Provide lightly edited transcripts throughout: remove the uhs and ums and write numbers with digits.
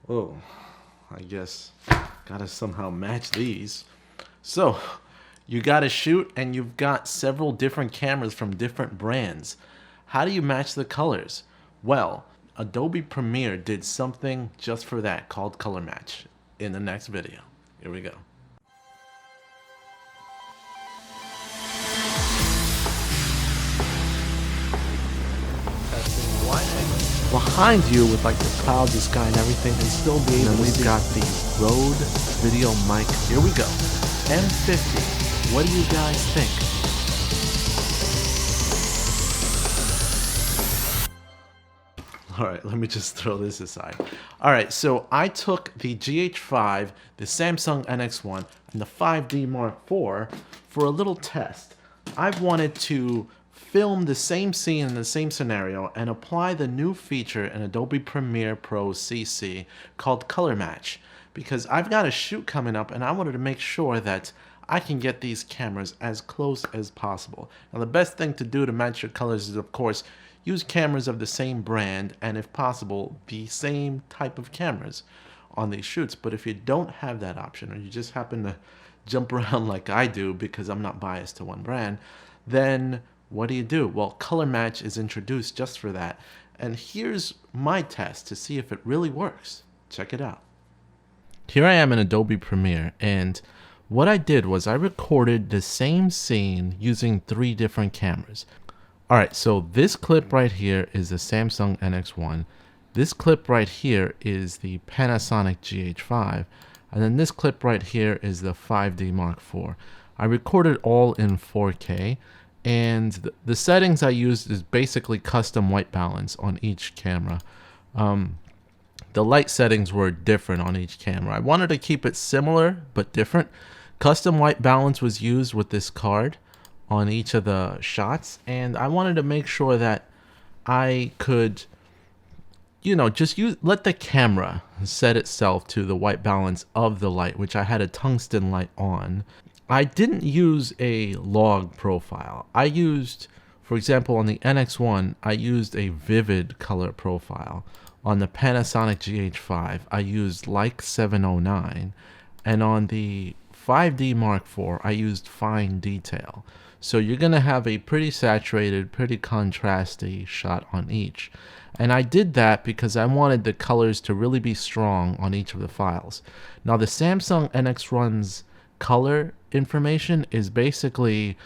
Oh, I guess gotta somehow match these. So, you gotta shoot and you've got several different cameras from different brands. How do you match the colors? Well, Adobe Premiere did something just for that called color match in the next video. Here we go. Behind you with like the clouds, the sky and everything, and still be able to we've got the Rode video mic. Here we go. M50. What do you guys think? All right, let me just throw this aside. All right, so I took the GH5, the Samsung NX1, and the 5D Mark IV for a little test. I wanted to film the same scene in the same scenario and apply the new feature in Adobe Premiere Pro CC called Color Match, because I've got a shoot coming up and I wanted to make sure that I can get these cameras as close as possible. Now the best thing to do to match your colors is, of course, use cameras of the same brand and, if possible, the same type of cameras on these shoots. But if you don't have that option, or you just happen to jump around like I do because I'm not biased to one brand, then what do? Well, Color Match is introduced just for that. And here's my test to see if it really works. Check it out. Here I am in Adobe Premiere, and what I did was I recorded the same scene using 3 different cameras. Alright, so this clip right here is the Samsung NX1. This clip right here is the Panasonic GH5. And then this clip right here is the 5D Mark IV. I recorded all in 4K. And the settings I used is basically custom white balance on each camera. The light settings were different on each camera. I wanted to keep it similar, but different. Custom white balance was used with this card on each of the shots, and I wanted to make sure that I could, just let the camera set itself to the white balance of the light, which I had a tungsten light on. I didn't use a log profile. I used, for example, on the NX1, I used a vivid color profile. On the Panasonic GH5, I used like 709, and on the 5D Mark IV, I used fine detail. So you're going to have a pretty saturated, pretty contrasty shot on each. And I did that because I wanted the colors to really be strong on each of the files. Now the Samsung NX1's color information is basically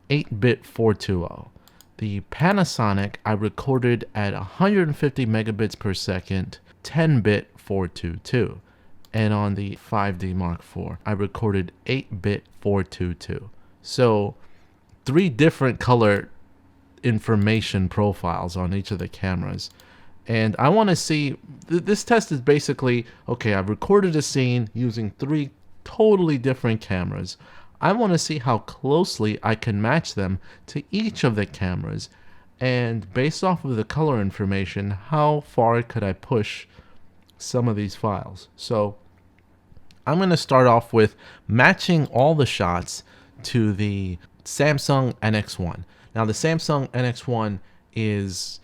8-bit 420. The Panasonic I recorded at 150 megabits per second, 10-bit 422. And on the 5D Mark IV, I recorded 8-bit 422. So 3 different color information profiles on each of the cameras. And I want to see, this test is basically, okay, I've recorded a scene using 3 totally different cameras. I want to see how closely I can match them to each of the cameras. And based off of the color information, how far could I push some of these files? So I'm going to start off with matching all the shots to the Samsung NX1. Now the Samsung NX1 is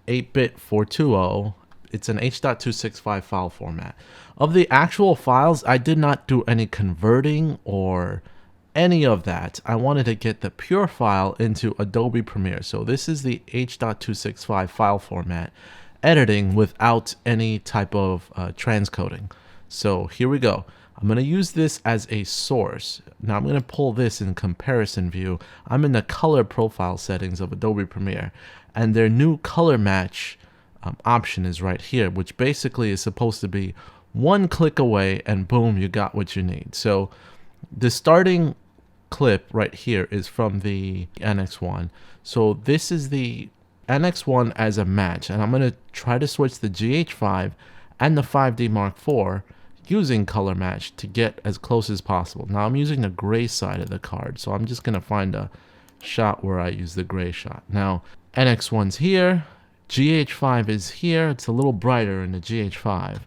8-bit 420. It's an H.265 file format. Of the actual files, I did not do any converting or any of that. I wanted to get the pure file into Adobe Premiere. So this is the H.265 file format, editing without any type of transcoding. So here we go. I'm going to use this as a source. Now I'm going to pull this in comparison view. I'm in the color profile settings of Adobe Premiere, and their new color match option is right here, which basically is supposed to be one click away and boom, you got what you need. So the starting clip right here is from the NX1. So this is the NX1 as a match, and I'm going to try to switch the GH5 and the 5D Mark IV using color match to get as close as possible. Now I'm using the gray side of the card, so I'm just going to find a shot where I use the gray shot. Now NX1's here, GH5 is here. It's a little brighter in the GH5,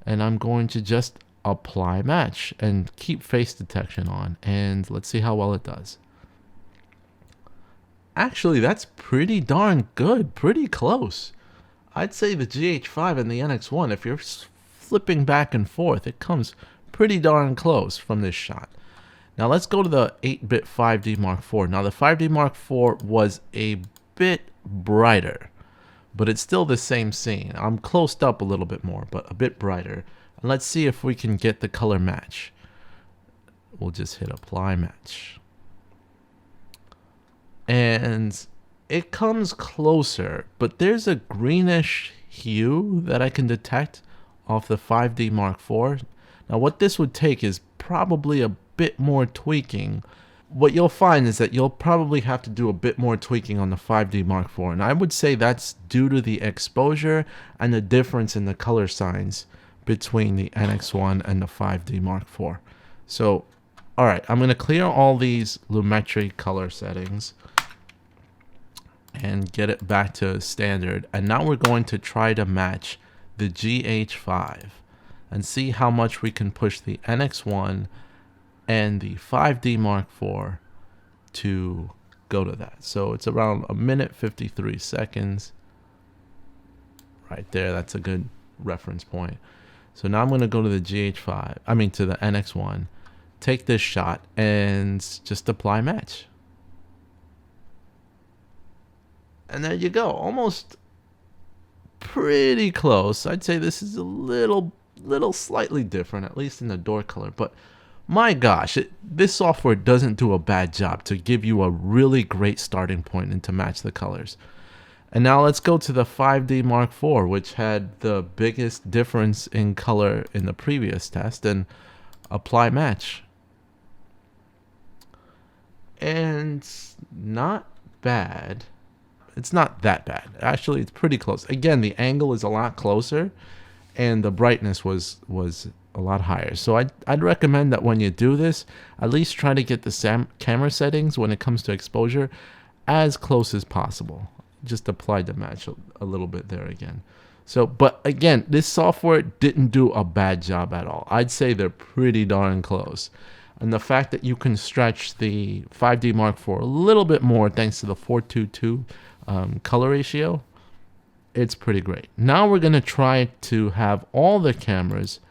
and I'm going to just apply match and keep face detection on, and let's see how well it does. Actually, that's pretty darn good, pretty close. I'd say the GH5 and the NX1, if you're flipping back and forth, it comes pretty darn close from this shot. Now let's go to the 8-bit 5D Mark IV. Now the 5D Mark IV was a bit brighter, but it's still the same scene. I'm closed up a little bit more, but a bit brighter. And let's see if we can get the color match. We'll just hit apply match. And it comes closer, but there's a greenish hue that I can detect off the 5D Mark IV. Now what this would take is probably a bit more tweaking. What you'll find is that you'll probably have to do a bit more tweaking on the 5D Mark IV, and I would say that's due to the exposure and the difference in the color signs between the NX1 and the 5D Mark IV. So, alright, I'm going to clear all these Lumetri color settings and get it back to standard, and now we're going to try to match the GH5 and see how much we can push the NX1 and the 5D Mark IV to go to that. So it's around 1:53 seconds. Right there, that's a good reference point. So now I'm going to go to the GH5, to the NX1, take this shot, and just apply match. And there you go, almost pretty close. I'd say this is a little slightly different, at least in the door color, but my gosh, this software doesn't do a bad job to give you a really great starting point and to match the colors. And now let's go to the 5D Mark IV, which had the biggest difference in color in the previous test, and apply match. And not bad. It's not that bad. Actually, it's pretty close. Again, the angle is a lot closer, and the brightness was a lot higher. So I'd recommend that when you do this, at least try to get the camera settings when it comes to exposure as close as possible. Just apply the match a little bit there again. So, but again, this software didn't do a bad job at all. I'd say they're pretty darn close. And the fact that you can stretch the 5D Mark IV a little bit more thanks to the 4:2:2 color ratio, it's pretty great. Now we're going to try to have all the cameras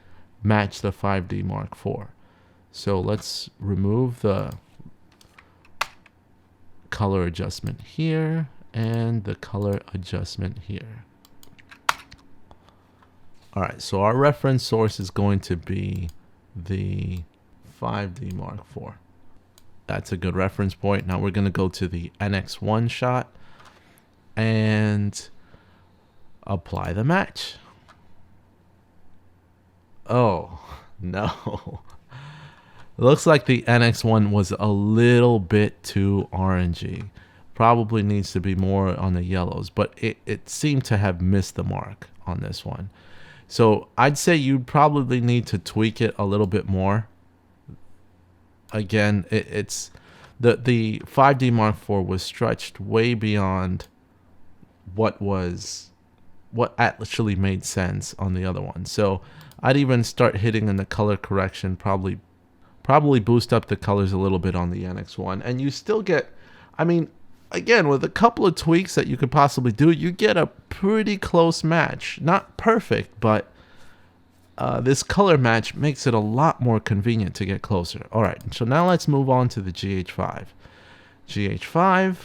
match the 5D Mark IV. So let's remove the color adjustment here and the color adjustment here. Alright, so our reference source is going to be the 5D Mark IV. That's a good reference point. Now we're going to go to the NX1 shot and apply the match. Oh, no. Looks like the NX1 was a little bit too orangey. Probably needs to be more on the yellows, but it seemed to have missed the mark on this one. So I'd say you probably need to tweak it a little bit more. Again, it's the 5D Mark IV was stretched way beyond what actually made sense on the other one. So I'd even start hitting in the color correction, probably boost up the colors a little bit on the NX1, and you still get, again, with a couple of tweaks that you could possibly do, you get a pretty close match. Not perfect, but this color match makes it a lot more convenient to get closer. Alright, so now let's move on to the GH5. GH5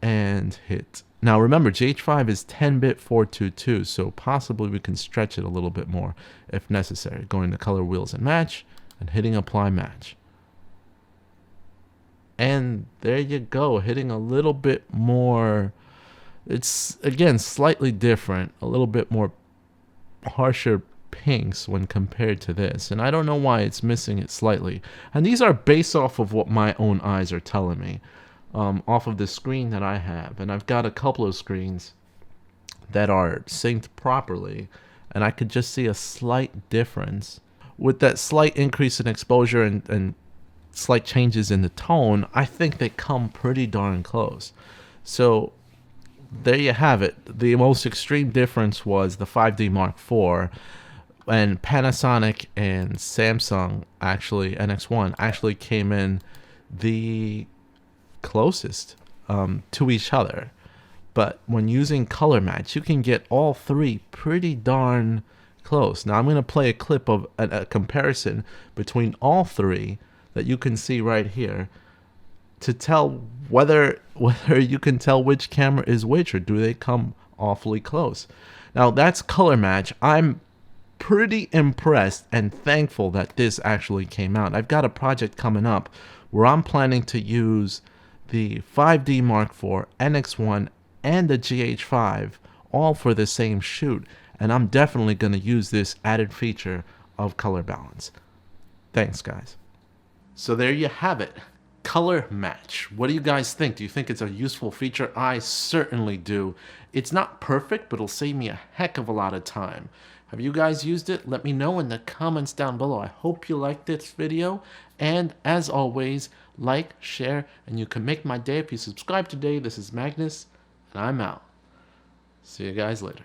and hit. Now remember, GH5 is 10-bit 422, so possibly we can stretch it a little bit more if necessary. Going to color wheels and match and hitting apply match. And there you go, hitting a little bit more. It's, again, slightly different, a little bit more harsher pinks when compared to this. And I don't know why it's missing it slightly. And these are based off of what my own eyes are telling me, off of the screen that I have. And I've got a couple of screens that are synced properly, and I could just see a slight difference. With that slight increase in exposure and slight changes in the tone, I think they come pretty darn close. So there you have it. The most extreme difference was the 5D Mark IV, and Panasonic and Samsung, actually NX1, actually came in the closest to each other. But when using color match, you can get all three pretty darn close. Now I'm going to play a clip of a comparison between all three that you can see right here to tell whether you can tell which camera is which, or do they come awfully close. Now that's color match. I'm pretty impressed and thankful that this actually came out. I've got a project coming up where I'm planning to use the 5D Mark IV, NX1, and the GH5 all for the same shoot, and I'm definitely going to use this added feature of color balance. Thanks, guys. So there you have it. Color match. What do you guys think? Do you think it's a useful feature? I certainly do. It's not perfect, but it'll save me a heck of a lot of time. Have you guys used it? Let me know in the comments down below. I hope you liked this video. And as always, like, share, and you can make my day if you subscribe today. This is Magnus, and I'm out. See you guys later.